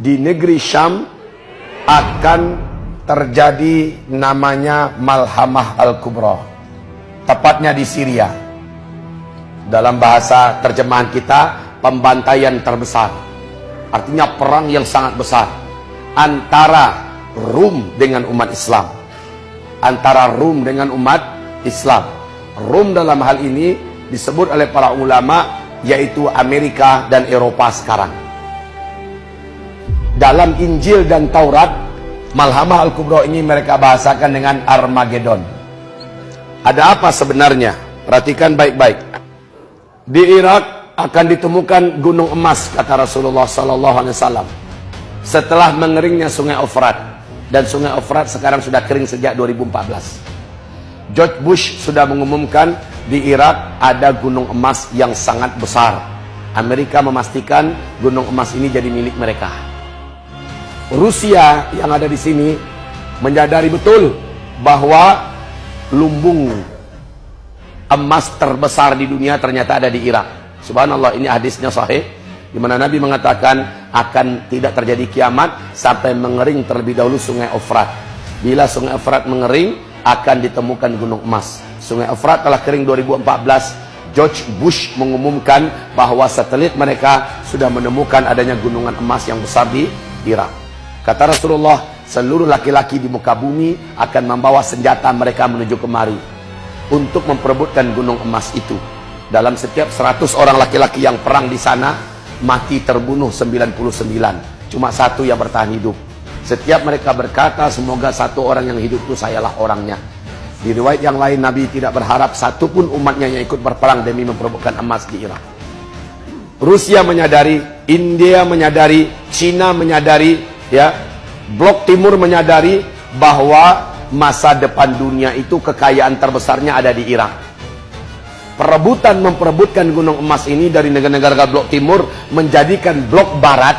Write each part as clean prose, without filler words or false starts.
di negeri Syam akan terjadi namanya Malhamah Al-Kubra, tepatnya di Syria. Dalam bahasa terjemahan kita, pembantaian terbesar, artinya perang yang sangat besar antara Rum dengan umat Islam, antara Rum dengan umat Islam. Rum dalam hal ini disebut oleh para ulama yaitu Amerika dan Eropa sekarang. Dalam Injil dan Taurat, Malhamah Al-Kubra ini mereka bahasakan dengan Armageddon. Ada apa sebenarnya? Perhatikan baik-baik. Di Irak akan ditemukan gunung emas, kata Rasulullah SAW, setelah mengeringnya sungai Efrat. Dan sungai Efrat sekarang sudah kering sejak 2014. George Bush sudah mengumumkan di Irak ada gunung emas yang sangat besar. Amerika memastikan gunung emas ini jadi milik mereka. Rusia yang ada di sini menyadari betul bahwa lumbung emas terbesar di dunia ternyata ada di Irak. Subhanallah, ini hadisnya sahih, di mana Nabi mengatakan akan tidak terjadi kiamat sampai mengering terlebih dahulu sungai Efrat. Bila sungai Efrat mengering, akan ditemukan gunung emas. Sungai Efrat telah kering 2014. George Bush mengumumkan bahwa satelit mereka sudah menemukan adanya gunungan emas yang besar di Irak. Kata Rasulullah, seluruh laki-laki di muka bumi akan membawa senjata mereka menuju kemari untuk memperebutkan gunung emas itu. Dalam setiap 100 orang laki-laki yang perang di sana, mati terbunuh 99. Cuma satu yang bertahan hidup. Setiap mereka berkata, semoga satu orang yang hidup itu sayalah orangnya. Di riwayat yang lain, Nabi tidak berharap satupun umatnya yang ikut berperang demi memperebutkan emas di Irak. Rusia menyadari, India menyadari, Cina menyadari, ya, Blok Timur menyadari bahwa masa depan dunia itu kekayaan terbesarnya ada di Irak. Memperebutkan gunung emas ini dari negara-negara Blok Timur menjadikan Blok Barat.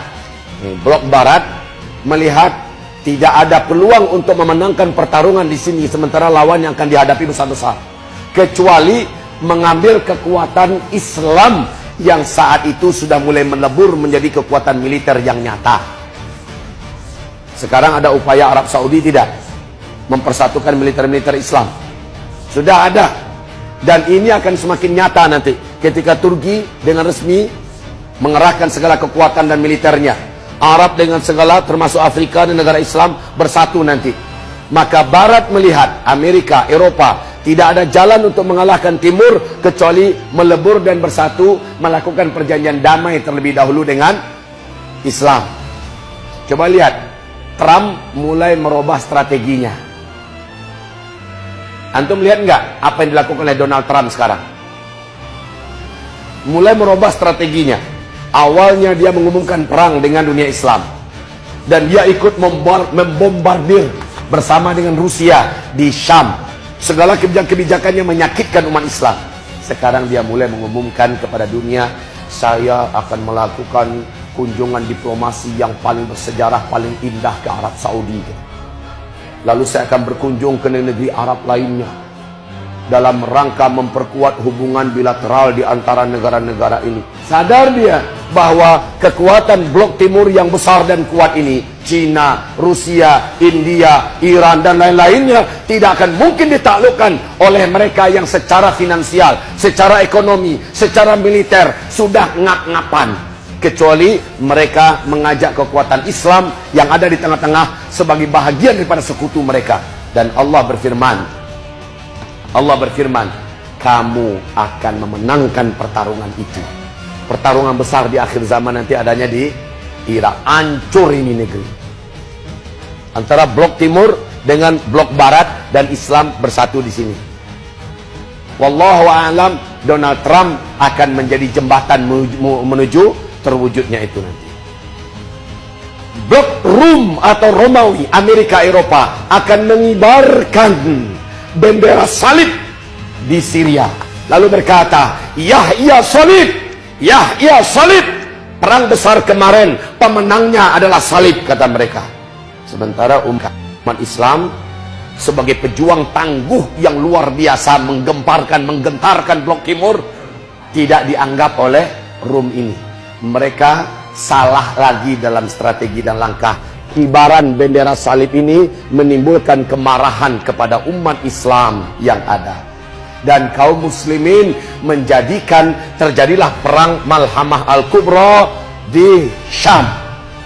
Blok Barat melihat tidak ada peluang untuk memenangkan pertarungan di sini, sementara lawan yang akan dihadapi besar-besar, kecuali mengambil kekuatan Islam yang saat itu sudah mulai melebur menjadi kekuatan militer yang nyata. Sekarang ada upaya Arab Saudi tidak mempersatukan militer-militer Islam. Sudah ada. Dan ini akan semakin nyata nanti ketika Turki dengan resmi mengerahkan segala kekuatan dan militernya. Arab dengan segala termasuk Afrika dan negara Islam bersatu nanti. Maka Barat melihat Amerika, Eropa tidak ada jalan untuk mengalahkan Timur kecuali melebur dan bersatu, melakukan perjanjian damai terlebih dahulu dengan Islam. Coba lihat, Trump mulai merubah strateginya. Antum lihat nggak apa yang dilakukan oleh Donald Trump sekarang? Mulai merubah strateginya. Awalnya dia mengumumkan perang dengan dunia Islam. Dan dia ikut membombardir bersama dengan Rusia di Syam. Segala kebijakan-kebijakannya menyakitkan umat Islam. Sekarang dia mulai mengumumkan kepada dunia, saya akan melakukan kunjungan diplomasi yang paling bersejarah, paling indah ke Arab Saudi. Lalu saya akan berkunjung ke negeri Arab lainnya dalam rangka memperkuat hubungan bilateral di antara negara-negara ini. Sadar dia bahwa kekuatan Blok Timur yang besar dan kuat ini, Cina, Rusia, India, Iran dan lain-lainnya, tidak akan mungkin ditaklukkan oleh mereka yang secara finansial, secara ekonomi, secara militer sudah ngap-ngapan. Kecuali mereka mengajak kekuatan Islam yang ada di tengah-tengah sebagai bahagian daripada sekutu mereka. Dan Allah berfirman, kamu akan memenangkan pertarungan itu. Pertarungan besar di akhir zaman nanti adanya di Irak. Hancur ini negeri. Antara Blok Timur dengan Blok Barat dan Islam bersatu di sini. Wallahu a'lam, Donald Trump akan menjadi jembatan menuju terwujudnya itu nanti. Blok Rum atau Romawi, Amerika, Eropa akan mengibarkan bendera salib di Syria. Lalu berkata, Yahya salib, Yahya salib. Perang besar kemarin, pemenangnya adalah salib, kata mereka. Sementara umat Islam sebagai pejuang tangguh yang luar biasa menggentarkan Blok Timur tidak dianggap oleh Rum ini. Mereka salah lagi dalam strategi dan langkah. Kibaran bendera salib ini menimbulkan kemarahan kepada umat Islam yang ada. Dan kaum muslimin menjadikan terjadilah perang Malhamah Al-Kubra di Syam,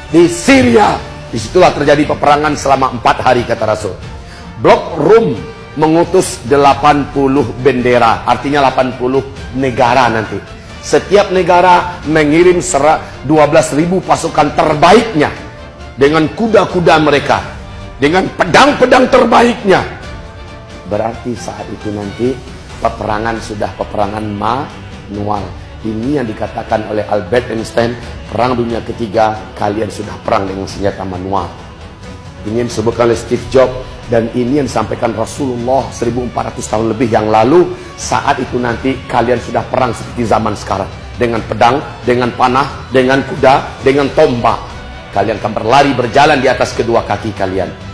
di Syria. Disitulah terjadi peperangan selama 4 hari kata Rasul. Blok Rum mengutus 80 bendera, artinya 80 negara nanti. Setiap negara mengirim 12.000 pasukan terbaiknya, dengan kuda-kuda mereka, dengan pedang-pedang terbaiknya. Berarti saat itu nanti peperangan sudah peperangan manual. Ini yang dikatakan oleh Albert Einstein, perang dunia ketiga kalian sudah perang dengan senjata manual. Ini yang disebutkan oleh Steve Jobs, dan ini yang disampaikan Rasulullah 1400 tahun lebih yang lalu. Saat itu nanti kalian sudah perang seperti zaman sekarang, dengan pedang, dengan panah, dengan kuda, dengan tombak. Kalian akan berlari berjalan di atas kedua kaki kalian.